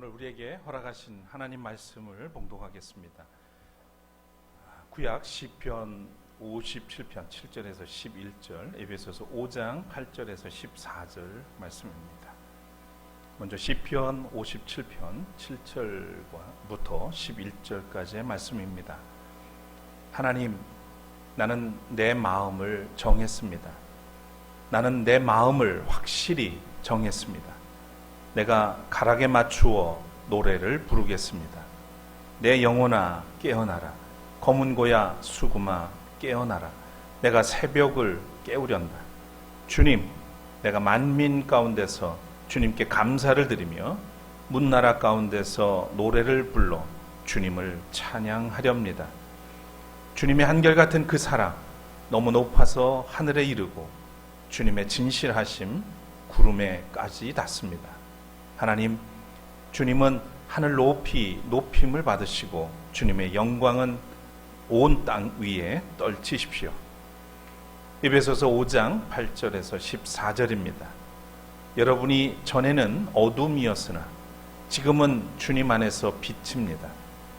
오늘 우리에게 허락하신 하나님 말씀을 봉독하겠습니다. 구약 시편 57편 7절에서 11절, 에베소서 5장 8절에서 14절 말씀입니다. 먼저 시편 57편 7절부터 11절까지의 말씀입니다. 하나님, 나는 내 마음을 정했습니다. 나는 내 마음을 확실히 정했습니다. 내가 가락에 맞추어 노래를 부르겠습니다. 내 영혼아 깨어나라. 검은 고야 수구마 깨어나라. 내가 새벽을 깨우련다. 주님, 내가 만민 가운데서 주님께 감사를 드리며 문나라 가운데서 노래를 불러 주님을 찬양하렵니다. 주님의 한결같은 그 사랑 너무 높아서 하늘에 이르고 주님의 진실하심 구름에까지 닿습니다. 하나님, 주님은 하늘 높이 높임을 받으시고 주님의 영광은 온 땅 위에 떨치십시오. 에베소서 5장 8절에서 14절입니다. 여러분이 전에는 어둠이었으나 지금은 주님 안에서 빛입니다.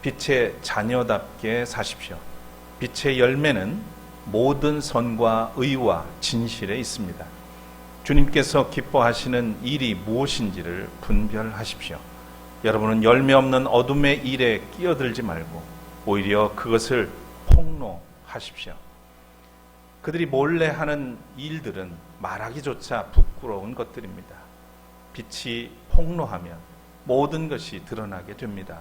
빛의 자녀답게 사십시오. 빛의 열매는 모든 선과 의와 진실에 있습니다. 주님께서 기뻐하시는 일이 무엇인지를 분별하십시오. 여러분은 열매 없는 어둠의 일에 끼어들지 말고 오히려 그것을 폭로하십시오. 그들이 몰래 하는 일들은 말하기조차 부끄러운 것들입니다. 빛이 폭로하면 모든 것이 드러나게 됩니다.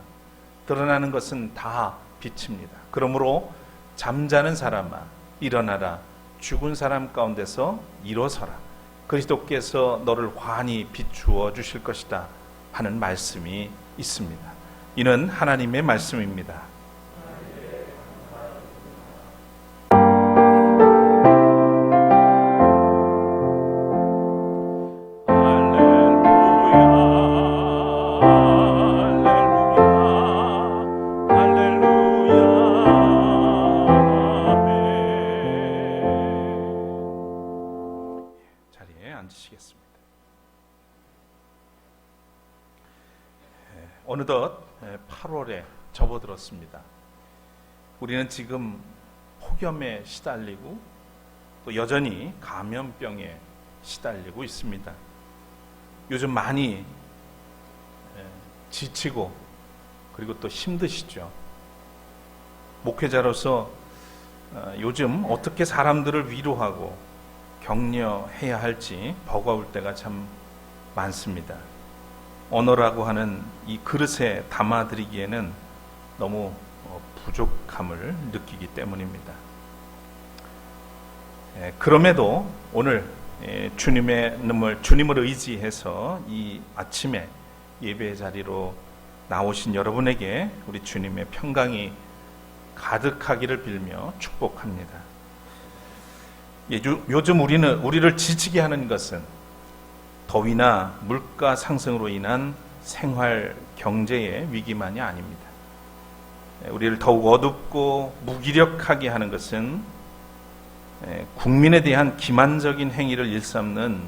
드러나는 것은 다 빛입니다. 그러므로 잠자는 사람아 일어나라. 죽은 사람 가운데서 일어서라. 그리스도께서 너를 환히 비추어 주실 것이다 하는 말씀이 있습니다. 이는 하나님의 말씀입니다. 어느덧 8월에 접어들었습니다. 우리는 지금 폭염에 시달리고 또 여전히 감염병에 시달리고 있습니다. 요즘 많이 지치고 그리고 또 힘드시죠. 목회자로서 요즘 어떻게 사람들을 위로하고 격려해야 할지 버거울 때가 참 많습니다. 언어라고 하는 이 그릇에 담아드리기에는 너무 부족함을 느끼기 때문입니다. 그럼에도 오늘 주님을 의지해서 이 아침에 예배 자리로 나오신 여러분에게 우리 주님의 평강이 가득하기를 빌며 축복합니다. 요즘 우리를 지치게 하는 것은 더위나 물가 상승으로 인한 생활 경제의 위기만이 아닙니다. 우리를 더욱 어둡고 무기력하게 하는 것은 국민에 대한 기만적인 행위를 일삼는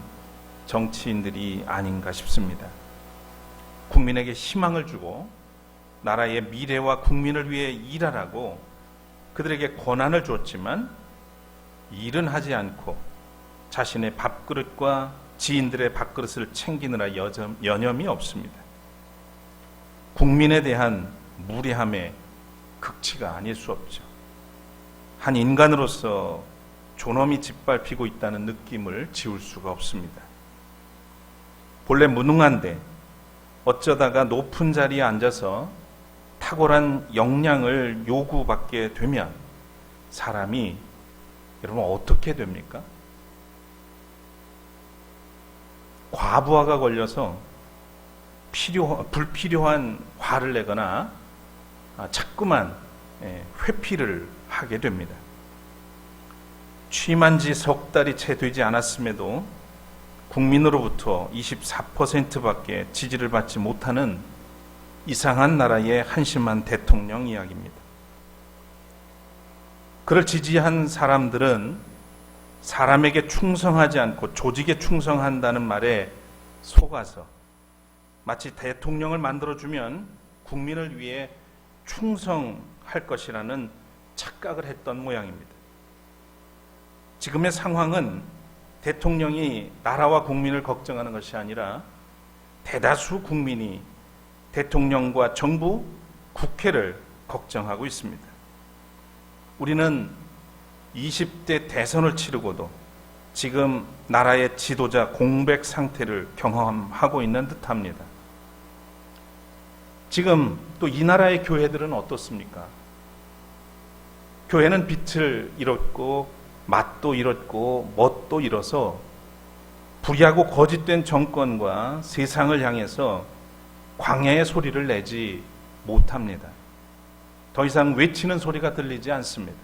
정치인들이 아닌가 싶습니다. 국민에게 희망을 주고 나라의 미래와 국민을 위해 일하라고 그들에게 권한을 줬지만 일은 하지 않고 자신의 밥그릇과 지인들의 밥그릇을 챙기느라 여념이 없습니다. 국민에 대한 무례함의 극치가 아닐 수 없죠. 한 인간으로서 존엄이 짓밟히고 있다는 느낌을 지울 수가 없습니다. 본래 무능한데 어쩌다가 높은 자리에 앉아서 탁월한 역량을 요구받게 되면 사람이 여러분 어떻게 됩니까? 과부하가 걸려서 불필요한 화를 내거나 자꾸만 회피를 하게 됩니다. 취임한 지 석 달이 채 되지 않았음에도 국민으로부터 24%밖에 지지를 받지 못하는 이상한 나라의 한심한 대통령 이야기입니다. 그를 지지한 사람들은 사람에게 충성하지 않고 조직에 충성한다는 말에 속아서 마치 대통령을 만들어주면 국민을 위해 충성할 것이라는 착각을 했던 모양입니다. 지금의 상황은 대통령이 나라와 국민을 걱정하는 것이 아니라 대다수 국민이 대통령과 정부, 국회를 걱정하고 있습니다. 우리는 20대 대선을 치르고도 지금 나라의 지도자 공백 상태를 경험하고 있는 듯합니다. 지금 또 이 나라의 교회들은 어떻습니까? 교회는 빛을 잃었고 맛도 잃었고 멋도 잃어서 불의하고 거짓된 정권과 세상을 향해서 광야의 소리를 내지 못합니다. 더 이상 외치는 소리가 들리지 않습니다.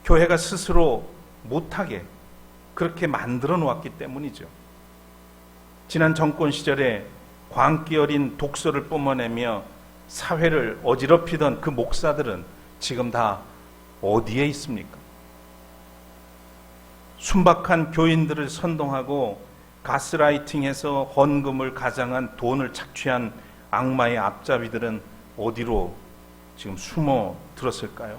교회가 스스로 못하게 그렇게 만들어 놓았기 때문이죠. 지난 정권 시절에 광기 어린 독서를 뿜어내며 사회를 어지럽히던 그 목사들은 지금 다 어디에 있습니까? 순박한 교인들을 선동하고 가스라이팅해서 헌금을 가장한 돈을 착취한 악마의 앞잡이들은 어디로 지금 숨어 들었을까요?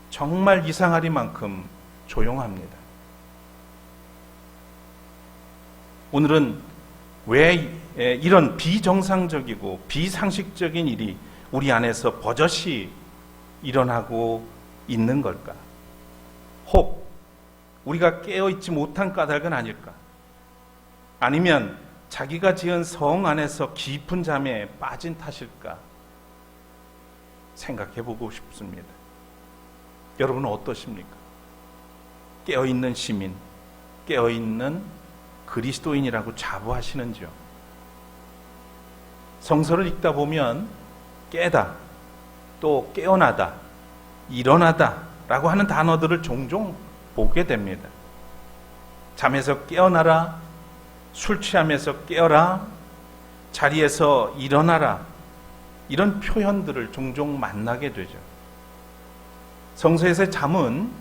정말 이상하리만큼 조용합니다. 오늘은 왜 이런 비정상적이고 비상식적인 일이 우리 안에서 버젓이 일어나고 있는 걸까? 혹 우리가 깨어있지 못한 까닭은 아닐까? 아니면 자기가 지은 성 안에서 깊은 잠에 빠진 탓일까? 생각해 보고 싶습니다. 여러분은 어떠십니까? 깨어있는 시민, 깨어있는 그리스도인이라고 자부하시는지요? 성서를 읽다 보면 깨다, 또 깨어나다, 일어나다 라고 하는 단어들을 종종 보게 됩니다. 잠에서 깨어나라, 술 취함에서 깨어라, 자리에서 일어나라, 이런 표현들을 종종 만나게 되죠. 성서에서의 잠은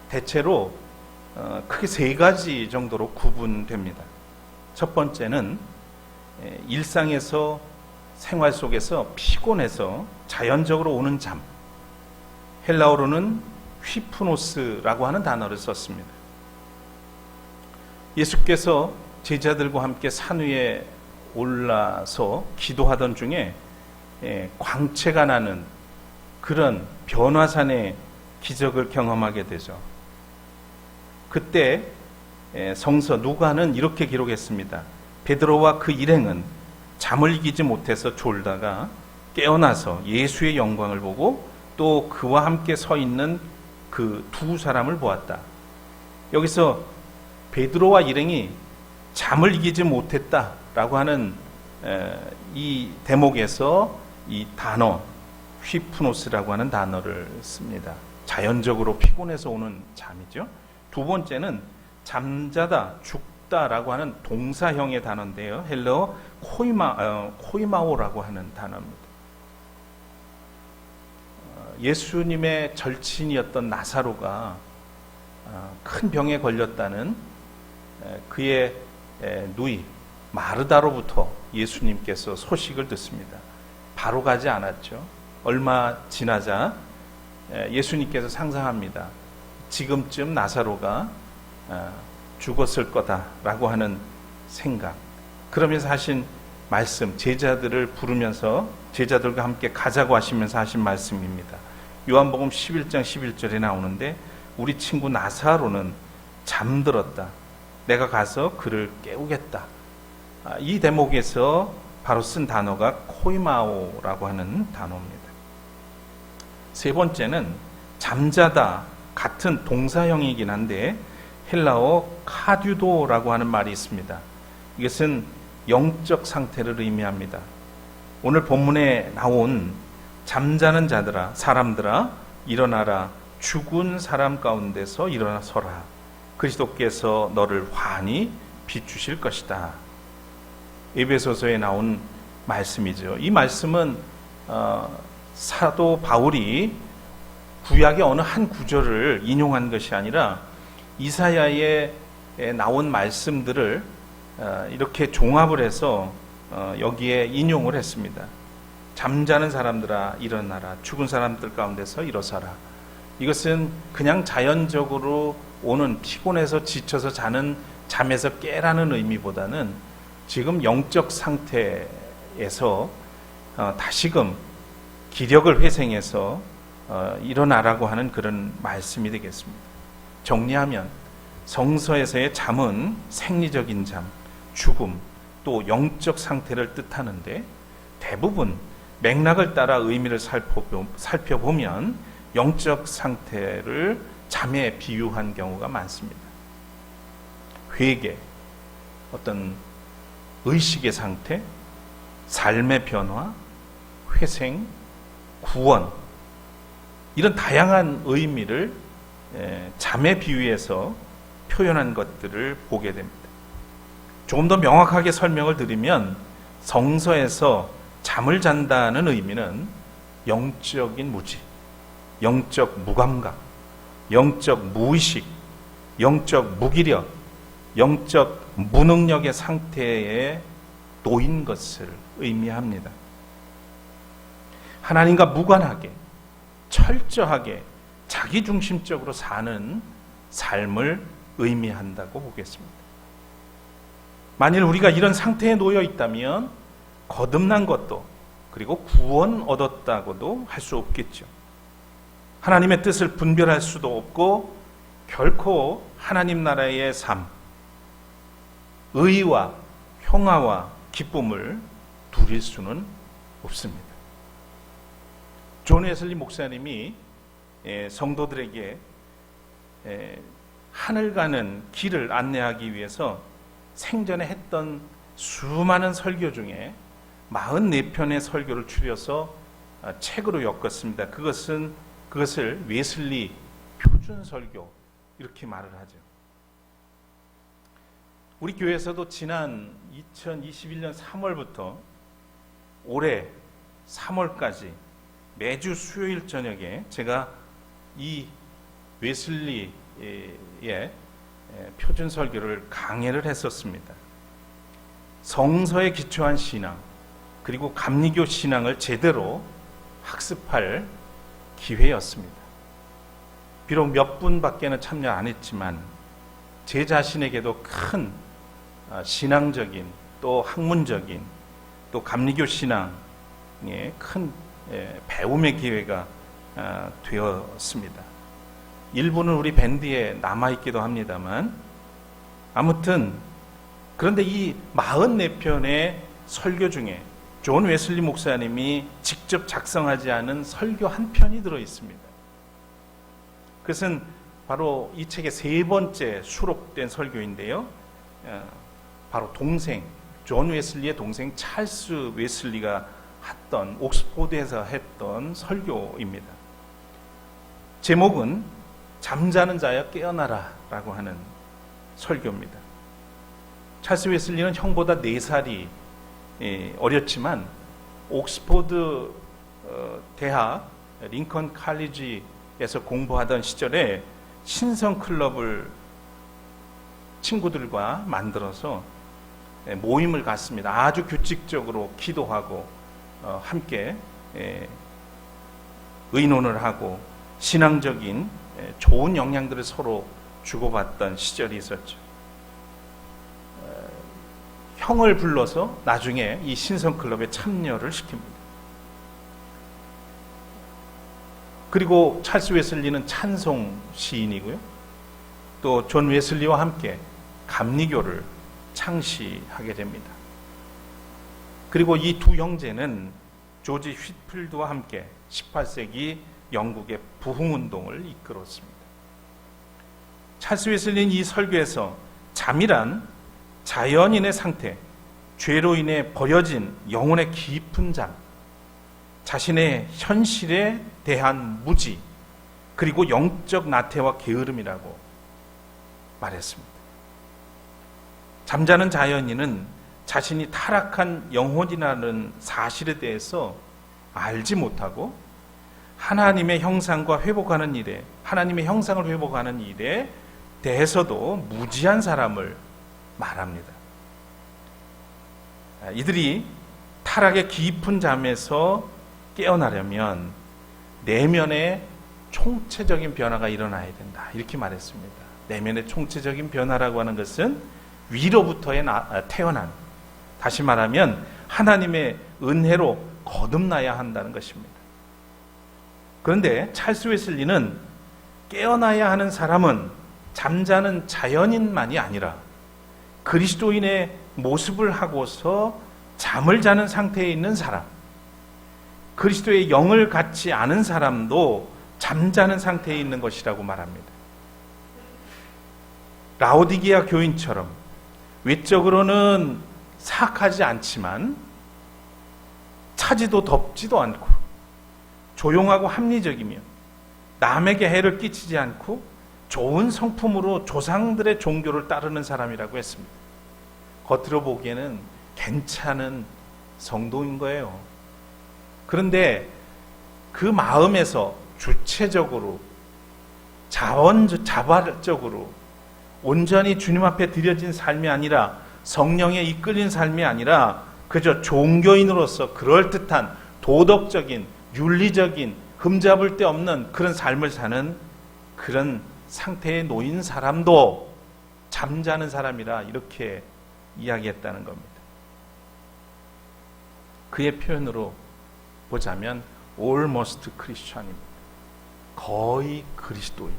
대체로 크게 세 가지 정도로 구분됩니다. 첫 번째는 일상에서 생활 속에서 피곤해서 자연적으로 오는 잠, 헬라어로는 휘프노스라고 하는 단어를 썼습니다. 예수께서 제자들과 함께 산 위에 올라서 기도하던 중에 광채가 나는 그런 변화산의 기적을 경험하게 되죠. 그때 성서 누가는 이렇게 기록했습니다. 베드로와 그 일행은 잠을 이기지 못해서 졸다가 깨어나서 예수의 영광을 보고 또 그와 함께 서 있는 그 두 사람을 보았다. 여기서 베드로와 일행이 잠을 이기지 못했다라고 하는 이 대목에서 이 단어 휘프노스라고 하는 단어를 씁니다. 자연적으로 피곤해서 오는 잠이죠. 두 번째는 잠자다, 죽다라고 하는 동사형의 단어인데요. 헬라어 코이마오라고 하는 단어입니다. 예수님의 절친이었던 나사로가 큰 병에 걸렸다는 그의 누이 마르다로부터 예수님께서 소식을 듣습니다. 바로 가지 않았죠. 얼마 지나자 예수님께서 상상합니다. 지금쯤 나사로가 죽었을 거다라고 하는 생각, 그러면서 하신 말씀, 제자들을 부르면서 제자들과 함께 가자고 하시면서 하신 말씀입니다. 요한복음 11장 11절에 나오는데 우리 친구 나사로는 잠들었다. 내가 가서 그를 깨우겠다. 이 대목에서 바로 쓴 단어가 코이마오라고 하는 단어입니다. 세 번째는 잠자다, 같은 동사형이긴 한데 헬라어 카듀도라고 하는 말이 있습니다. 이것은 영적 상태를 의미합니다. 오늘 본문에 나온 잠자는 자들아, 사람들아, 일어나라. 죽은 사람 가운데서 일어나서라. 그리스도께서 너를 환히 비추실 것이다. 에베소서에 나온 말씀이죠. 이 말씀은 사도 바울이 구약의 어느 한 구절을 인용한 것이 아니라 이사야에 나온 말씀들을 이렇게 종합을 해서 여기에 인용을 했습니다. 잠자는 사람들아 일어나라, 죽은 사람들 가운데서 일어서라. 이것은 그냥 자연적으로 오는 피곤해서 지쳐서 자는 잠에서 깨라는 의미보다는 지금 영적 상태에서 다시금 기력을 회생해서 일어나라고 하는 그런 말씀이 되겠습니다. 정리하면 성서에서의 잠은 생리적인 잠, 죽음, 또 영적 상태를 뜻하는데 대부분 맥락을 따라 의미를 살펴보면 영적 상태를 잠에 비유한 경우가 많습니다. 회개, 어떤 의식의 상태, 삶의 변화, 회생, 구원, 이런 다양한 의미를 잠에 비유해서 표현한 것들을 보게 됩니다. 조금 더 명확하게 설명을 드리면 성서에서 잠을 잔다는 의미는 영적인 무지, 영적 무감각, 영적 무의식, 영적 무기력, 영적 무능력의 상태에 놓인 것을 의미합니다. 하나님과 무관하게 철저하게 자기중심적으로 사는 삶을 의미한다고 보겠습니다. 만일 우리가 이런 상태에 놓여 있다면 거듭난 것도 그리고 구원 얻었다고도 할 수 없겠죠. 하나님의 뜻을 분별할 수도 없고 결코 하나님 나라의 삶, 의와 평화와 기쁨을 누릴 수는 없습니다. 존 웨슬리 목사님이 성도들에게 하늘 가는 길을 안내하기 위해서 생전에 했던 수많은 설교 중에 44편의 설교를 추려서 책으로 엮었습니다. 그것을 웨슬리 표준 설교 이렇게 말을 하죠. 우리 교회에서도 지난 2021년 3월부터 올해 3월까지 매주 수요일 저녁에 제가 이 웨슬리의 표준 설교를 강해를 했었습니다. 성서에 기초한 신앙 그리고 감리교 신앙을 제대로 학습할 기회였습니다. 비록 몇 분밖에는 참여 안 했지만 제 자신에게도 큰 신앙적인 또 학문적인 또 감리교 신앙의 큰 배움의 기회가 되었습니다. 일부는 우리 밴드에 남아있기도 합니다만 아무튼 그런데 이 44편의 설교 중에 존 웨슬리 목사님이 직접 작성하지 않은 설교 한 편이 들어있습니다. 그것은 바로 이 책의 3번째 수록된 설교인데요. 바로 동생, 존 웨슬리의 동생 찰스 웨슬리가 했던 옥스포드에서 했던 설교입니다. 제목은 잠자는 자여 깨어나라 라고 하는 설교입니다. 찰스 웨슬리는 형보다 4살이 어렸지만 옥스포드 대학 링컨 칼리지에서 공부하던 시절에 신성클럽을 친구들과 만들어서 모임을 갖습니다. 아주 규칙적으로 기도하고 함께 의논을 하고 신앙적인 좋은 영향들을 서로 주고받던 시절이 있었죠. 형을 불러서 나중에 이 신성클럽에 참여를 시킵니다. 그리고 찰스 웨슬리는 찬송 시인이고요. 또 존 웨슬리와 함께 감리교를 창시하게 됩니다. 그리고 이 두 형제는 조지 휘필드와 함께 18세기 영국의 부흥운동을 이끌었습니다. 찰스 웨슬리는 이 설교에서 잠이란 자연인의 상태, 죄로 인해 버려진 영혼의 깊은 잠, 자신의 현실에 대한 무지, 그리고 영적 나태와 게으름이라고 말했습니다. 잠자는 자연인은 자신이 타락한 영혼이라는 사실에 대해서 알지 못하고 하나님의 형상과 회복하는 일에, 하나님의 형상을 회복하는 일에 대해서도 무지한 사람을 말합니다. 이들이 타락의 깊은 잠에서 깨어나려면 내면에 총체적인 변화가 일어나야 된다, 이렇게 말했습니다. 내면의 총체적인 변화라고 하는 것은 위로부터의 태어난, 다시 말하면 하나님의 은혜로 거듭나야 한다는 것입니다. 그런데 찰스 웨슬리는 깨어나야 하는 사람은 잠자는 자연인만이 아니라 그리스도인의 모습을 하고서 잠을 자는 상태에 있는 사람, 그리스도의 영을 갖지 않은 사람도 잠자는 상태에 있는 것이라고 말합니다. 라오디게아 교인처럼 외적으로는 사악하지 않지만 차지도 덥지도 않고 조용하고 합리적이며 남에게 해를 끼치지 않고 좋은 성품으로 조상들의 종교를 따르는 사람이라고 했습니다. 겉으로 보기에는 괜찮은 성도인 거예요. 그런데 그 마음에서 주체적으로 자발적으로 온전히 주님 앞에 드려진 삶이 아니라, 성령에 이끌린 삶이 아니라 그저 종교인으로서 그럴듯한 도덕적인, 윤리적인, 흠잡을 데 없는 그런 삶을 사는 그런 상태에 놓인 사람도 잠자는 사람이라 이렇게 이야기했다는 겁니다. 그의 표현으로 보자면 almost Christian입니다. 거의 그리스도인.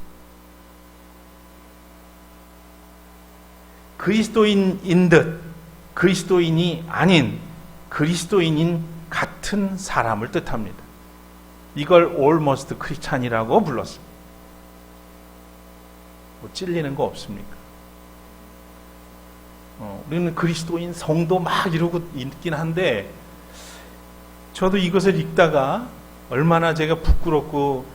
그리스도인인 듯 그리스도인이 아닌 그리스도인인 같은 사람을 뜻합니다. 이걸 almost Christian이라고 불렀습니다. 뭐 찔리는 거 없습니까? 우리는 그리스도인, 성도 막 이러고 있긴 한데, 저도 이것을 읽다가 얼마나 제가 부끄럽고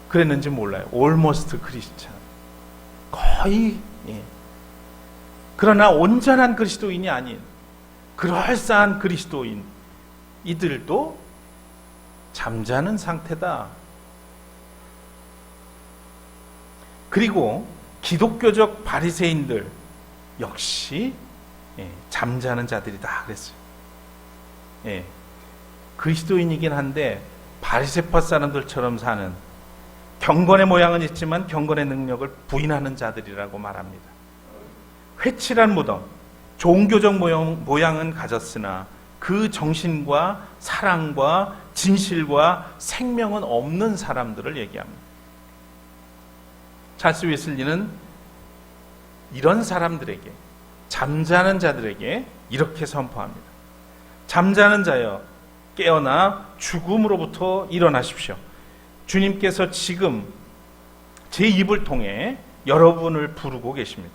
그랬는지 몰라요. almost Christian, 거의. 그러나 온전한 그리스도인이 아닌 그럴싸한 그리스도인, 이들도 잠자는 상태다. 그리고 기독교적 바리새인들 역시 잠자는 자들이다 그랬어요. 그리스도인이긴 한데 바리새파 사람들처럼 사는, 경건의 모양은 있지만 경건의 능력을 부인하는 자들이라고 말합니다. 회칠한 무덤, 종교적 모양은 가졌으나 그 정신과 사랑과 진실과 생명은 없는 사람들을 얘기합니다. 찰스 웨슬리는 이런 사람들에게, 잠자는 자들에게 이렇게 선포합니다. 잠자는 자여, 깨어나 죽음으로부터 일어나십시오. 주님께서 지금 제 입을 통해 여러분을 부르고 계십니다.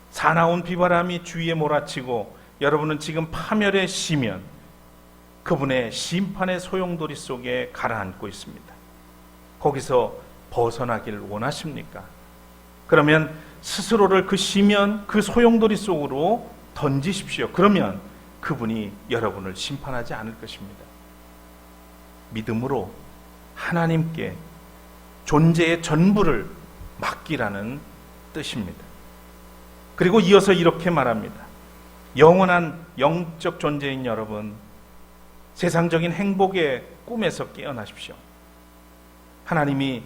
사나운 비바람이 주위에 몰아치고 여러분은 지금 파멸의 시면, 그분의 심판의 소용돌이 속에 가라앉고 있습니다. 거기서 벗어나길 원하십니까? 그러면 스스로를 그 시면, 그 소용돌이 속으로 던지십시오. 그러면 그분이 여러분을 심판하지 않을 것입니다. 믿음으로 하나님께 존재의 전부를 맡기라는 뜻입니다. 그리고 이어서 이렇게 말합니다. 영원한 영적 존재인 여러분, 세상적인 행복의 꿈에서 깨어나십시오. 하나님이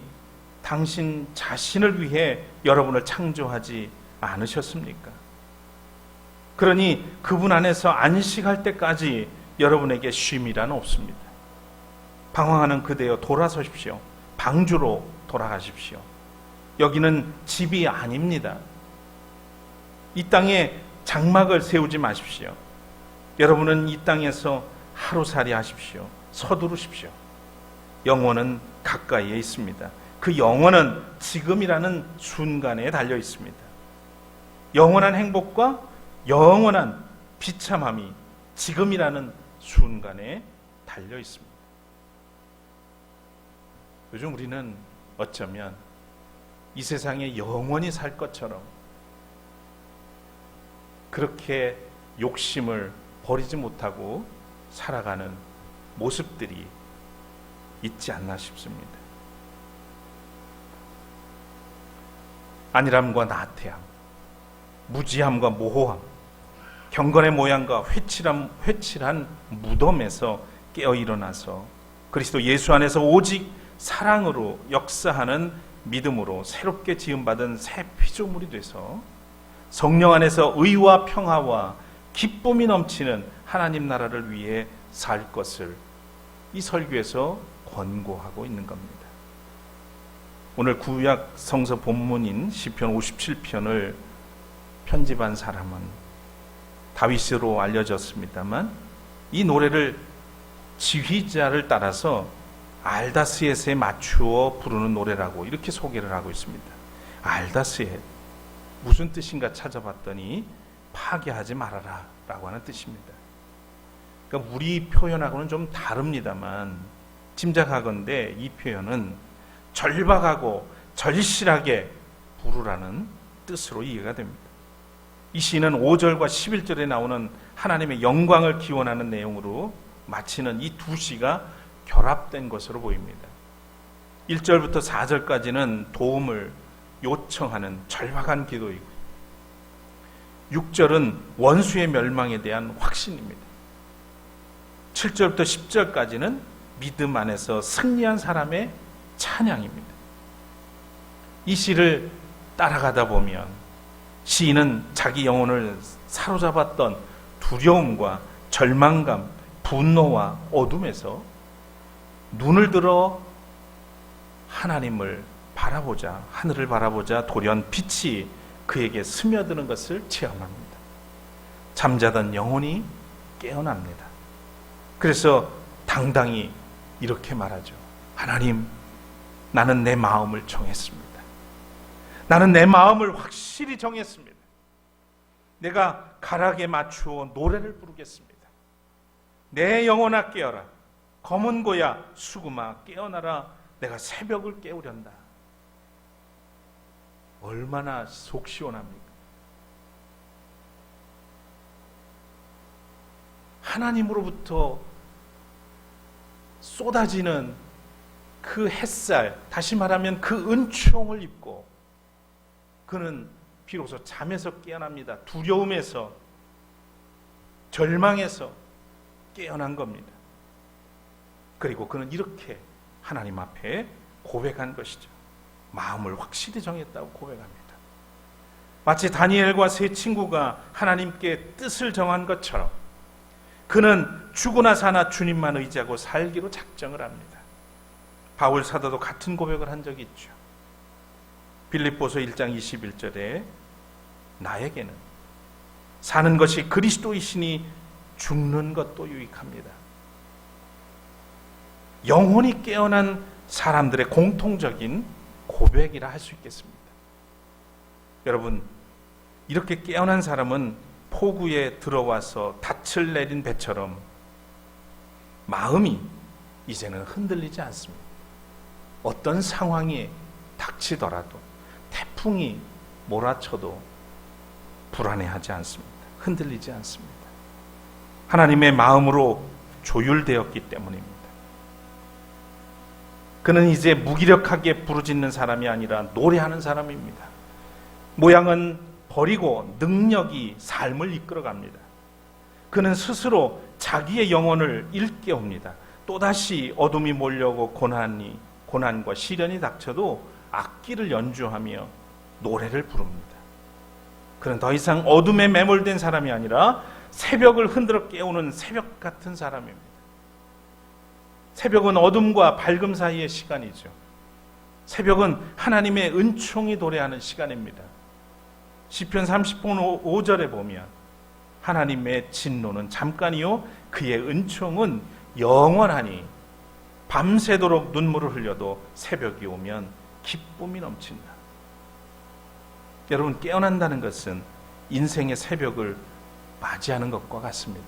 당신 자신을 위해 여러분을 창조하지 않으셨습니까? 그러니 그분 안에서 안식할 때까지 여러분에게 쉼이란 없습니다. 방황하는 그대여 돌아서십시오. 방주로 돌아가십시오. 여기는 집이 아닙니다. 이 땅에 장막을 세우지 마십시오. 여러분은 이 땅에서 하루살이 하십시오. 서두르십시오. 영원은 가까이에 있습니다. 그 영원은 지금이라는 순간에 달려 있습니다. 영원한 행복과 영원한 비참함이 지금이라는 순간에 달려 있습니다. 요즘 우리는 어쩌면 이 세상에 영원히 살 것처럼 그렇게 욕심을 버리지 못하고 살아가는 모습들이 있지 않나 싶습니다. 안일함과 나태함, 무지함과 모호함, 경건의 모양과 회칠한 무덤에서 깨어 일어나서 그리스도 예수 안에서 오직 사랑으로 역사하는 믿음으로 새롭게 지음받은 새 피조물이 돼서 성령 안에서 의와 평화와 기쁨이 넘치는 하나님 나라를 위해 살 것을 이 설교에서 권고하고 있는 겁니다. 오늘 구약 성서 본문인 시편 57편을 편집한 사람은 다윗으로 알려졌습니다만 이 노래를 지휘자를 따라서 알다스햇에 맞추어 부르는 노래라고 이렇게 소개를 하고 있습니다. 알다스햇 무슨 뜻인가 찾아봤더니 파괴하지 말아라 라고 하는 뜻입니다. 그러니까 우리 표현하고는 좀 다릅니다만 짐작하건대 이 표현은 절박하고 절실하게 부르라는 뜻으로 이해가 됩니다. 이 시는 5절과 11절에 나오는 하나님의 영광을 기원하는 내용으로 마치는 이 두 시가 결합된 것으로 보입니다. 1절부터 4절까지는 도움을 요청하는 절박한 기도이고 6절은 원수의 멸망에 대한 확신입니다. 7절부터 10절까지는 믿음 안에서 승리한 사람의 찬양입니다. 이 시를 따라가다 보면 시인은 자기 영혼을 사로잡았던 두려움과 절망감, 분노와 어둠에서 눈을 들어 하나님을 바라보자, 하늘을 바라보자 돌연 빛이 그에게 스며드는 것을 체험합니다. 잠자던 영혼이 깨어납니다. 그래서 당당히 이렇게 말하죠. 하나님, 나는 내 마음을 정했습니다. 나는 내 마음을 확실히 정했습니다. 내가 가락에 맞추어 노래를 부르겠습니다. 내 영혼아 깨어라. 검은 고야 수금아 깨어나라. 내가 새벽을 깨우련다. 얼마나 속 시원합니까? 하나님으로부터 쏟아지는 그 햇살, 다시 말하면 그 은총을 입고 그는 비로소 잠에서 깨어납니다. 두려움에서, 절망에서 깨어난 겁니다. 그리고 그는 이렇게 하나님 앞에 고백한 것이죠. 마음을 확실히 정했다고 고백합니다. 마치 다니엘과 세 친구가 하나님께 뜻을 정한 것처럼 그는 죽으나 사나 주님만 의지하고 살기로 작정을 합니다. 바울 사도도 같은 고백을 한 적이 있죠. 빌립보서 1장 21절에 나에게는 사는 것이 그리스도이시니 죽는 것도 유익합니다. 영혼이 깨어난 사람들의 공통적인 고백이라 할 수 있겠습니다. 여러분, 이렇게 깨어난 사람은 포구에 들어와서 닻을 내린 배처럼 마음이 이제는 흔들리지 않습니다. 어떤 상황이 닥치더라도 태풍이 몰아쳐도 불안해하지 않습니다. 흔들리지 않습니다. 하나님의 마음으로 조율되었기 때문입니다. 그는 이제 무기력하게 부르짖는 사람이 아니라 노래하는 사람입니다. 모양은 버리고 능력이 삶을 이끌어갑니다. 그는 스스로 자기의 영혼을 일깨웁니다. 또다시 어둠이 몰려오고 고난과 시련이 닥쳐도 악기를 연주하며 노래를 부릅니다. 그는 더 이상 어둠에 매몰된 사람이 아니라 새벽을 흔들어 깨우는 새벽 같은 사람입니다. 새벽은 어둠과 밝음 사이의 시간이죠. 새벽은 하나님의 은총이 도래하는 시간입니다. 시편 30편 5절에 보면 하나님의 진노는 잠깐이요 그의 은총은 영원하니 밤새도록 눈물을 흘려도 새벽이 오면 기쁨이 넘친다. 여러분, 깨어난다는 것은 인생의 새벽을 맞이하는 것과 같습니다.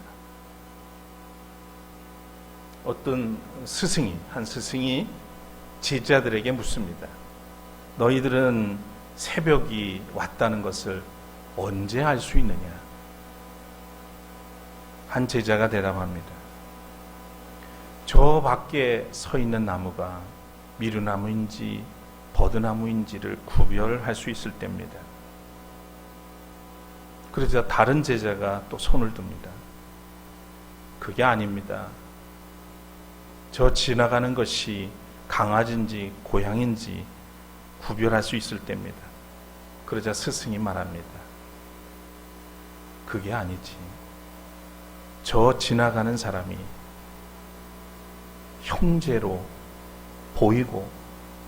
어떤 한 스승이 제자들에게 묻습니다. 너희들은 새벽이 왔다는 것을 언제 알 수 있느냐? 한 제자가 대답합니다. 저 밖에 서 있는 나무가 미루나무인지 버드나무인지를 구별할 수 있을 때입니다. 그러자 다른 제자가 또 손을 듭니다. 그게 아닙니다. 저 지나가는 것이 강아지인지 고양인지 구별할 수 있을 때입니다. 그러자 스승이 말합니다. 그게 아니지. 저 지나가는 사람이 형제로 보이고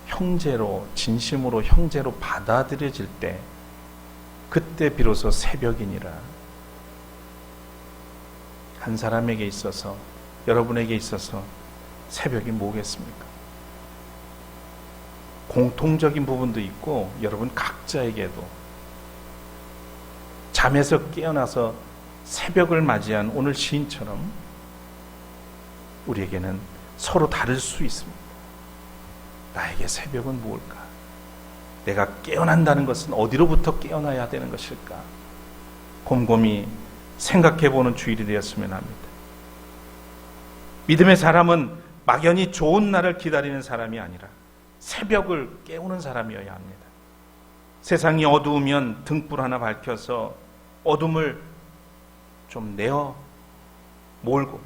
형제로, 진심으로 형제로 받아들여질 때, 그때 비로소 새벽이니라. 한 사람에게 있어서, 여러분에게 있어서 새벽이 뭐겠습니까? 공통적인 부분도 있고 여러분 각자에게도 잠에서 깨어나서 새벽을 맞이한 오늘 시인처럼 우리에게는 서로 다를 수 있습니다. 나에게 새벽은 무엇일까? 내가 깨어난다는 것은 어디로부터 깨어나야 되는 것일까? 곰곰이 생각해보는 주일이 되었으면 합니다. 믿음의 사람은 막연히 좋은 날을 기다리는 사람이 아니라 새벽을 깨우는 사람이어야 합니다. 세상이 어두우면 등불 하나 밝혀서 어둠을 좀 내어 몰고,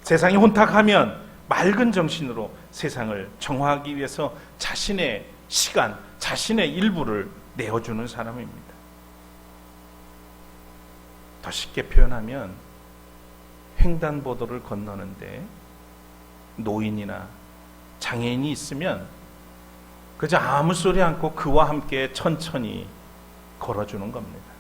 세상이 혼탁하면 맑은 정신으로 세상을 정화하기 위해서 자신의 시간, 자신의 일부를 내어주는 사람입니다. 더 쉽게 표현하면 횡단보도를 건너는데 노인이나 장애인이 있으면 그저 아무 소리 않고 그와 함께 천천히 걸어주는 겁니다.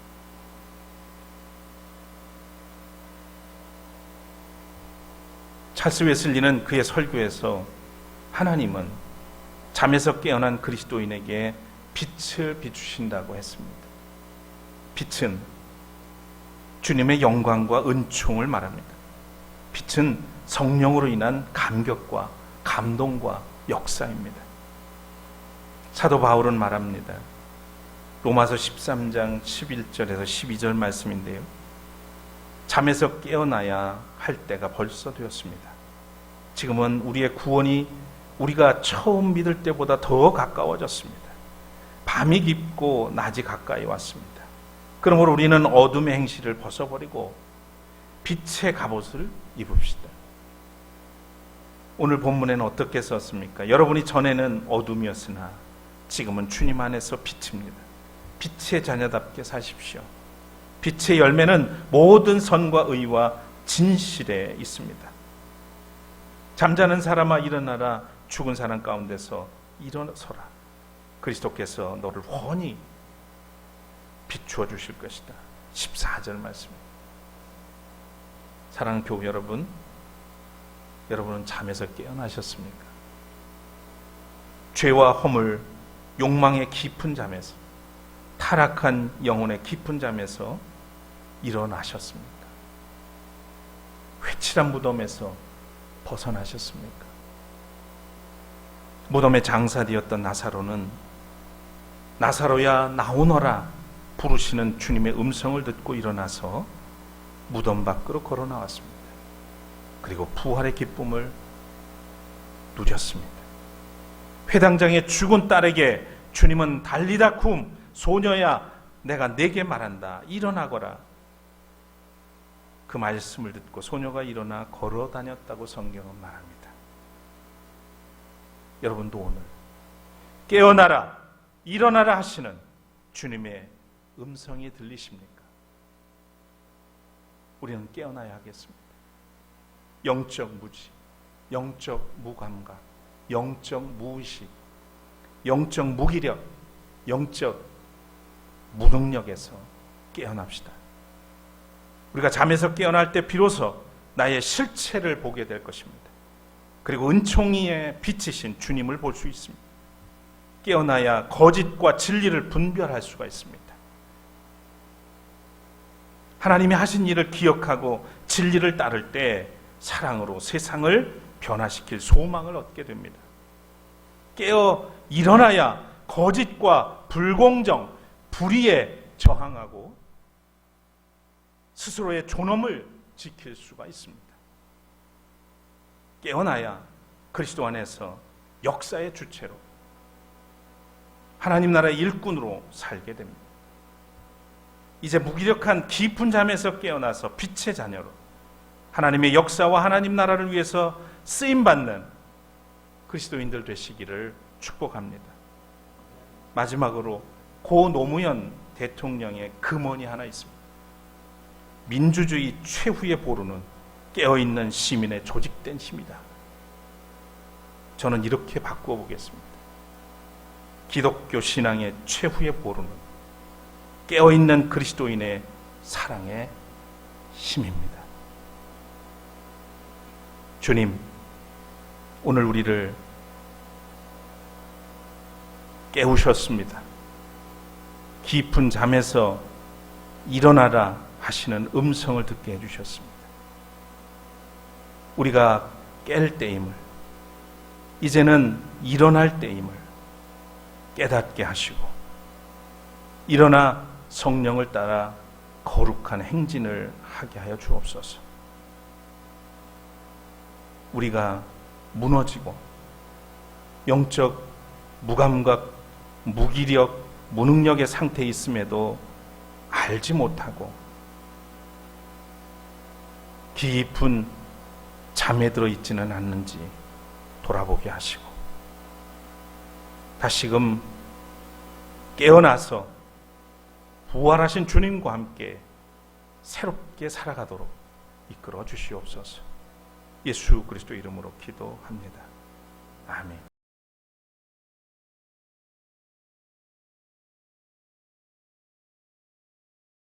찰스 웨슬리는 그의 설교에서 하나님은 잠에서 깨어난 그리스도인에게 빛을 비추신다고 했습니다. 빛은 주님의 영광과 은총을 말합니다. 빛은 성령으로 인한 감격과 감동과 역사입니다. 사도 바울은 말합니다. 로마서 13장 11절에서 12절 말씀인데요. 잠에서 깨어나야 할 때가 벌써 되었습니다. 지금은 우리의 구원이 우리가 처음 믿을 때보다 더 가까워졌습니다. 밤이 깊고 낮이 가까이 왔습니다. 그러므로 우리는 어둠의 행실을 벗어버리고 빛의 갑옷을 입읍시다. 오늘 본문에는 어떻게 썼습니까? 여러분이 전에는 어둠이었으나 지금은 주님 안에서 빛입니다. 빛의 자녀답게 사십시오. 빛의 열매는 모든 선과 의와 진실에 있습니다. 잠자는 사람아 일어나라, 죽은 사람 가운데서 일어서라. 그리스도께서 너를 훤히 비추어 주실 것이다. 14절 말씀입니다. 사랑하는 교우 여러분, 여러분은 잠에서 깨어나셨습니까? 죄와 허물, 욕망의 깊은 잠에서, 타락한 영혼의 깊은 잠에서 일어나셨습니까? 회칠한 무덤에서 벗어나셨습니까? 무덤에 장사되었던 나사로는 나사로야 나오너라 부르시는 주님의 음성을 듣고 일어나서 무덤 밖으로 걸어 나왔습니다. 그리고 부활의 기쁨을 누렸습니다. 회당장의 죽은 딸에게 주님은 달리다 쿰, 소녀야 내가 네게 말한다, 일어나거라. 그 말씀을 듣고 소녀가 일어나 걸어 다녔다고 성경은 말합니다. 여러분도 오늘 깨어나라, 일어나라 하시는 주님의 음성이 들리십니까? 우리는 깨어나야 하겠습니다. 영적 무지, 영적 무감각, 영적 무의식, 영적 무기력, 영적 무능력에서 깨어납시다. 우리가 잠에서 깨어날 때 비로소 나의 실체를 보게 될 것입니다. 그리고 은총이에 비치신 주님을 볼 수 있습니다. 깨어나야 거짓과 진리를 분별할 수가 있습니다. 하나님이 하신 일을 기억하고 진리를 따를 때 사랑으로 세상을 변화시킬 소망을 얻게 됩니다. 깨어 일어나야 거짓과 불공정, 불의에 저항하고 스스로의 존엄을 지킬 수가 있습니다. 깨어나야 그리스도 안에서 역사의 주체로 하나님 나라의 일꾼으로 살게 됩니다. 이제 무기력한 깊은 잠에서 깨어나서 빛의 자녀로 하나님의 역사와 하나님 나라를 위해서 쓰임받는 그리스도인들 되시기를 축복합니다. 마지막으로 고 노무현 대통령의 금언이 하나 있습니다. 민주주의 최후의 보루는 깨어있는 시민의 조직된 힘이다. 저는 이렇게 바꿔보겠습니다. 기독교 신앙의 최후의 보루는 깨어있는 그리스도인의 사랑의 힘입니다. 주님, 오늘 우리를 깨우셨습니다. 깊은 잠에서 일어나라 하시는 음성을 듣게 해주셨습니다. 우리가 깰 때임을, 이제는 일어날 때임을 깨닫게 하시고 일어나 성령을 따라 거룩한 행진을 하게 하여 주옵소서. 우리가 무너지고 영적 무감각, 무기력, 무능력의 상태에 있음에도 알지 못하고 깊은 잠에 들어 있지는 않는지 돌아보게 하시고 다시금 깨어나서 부활하신 주님과 함께 새롭게 살아가도록 이끌어 주시옵소서. 예수 그리스도 이름으로 기도합니다. 아멘.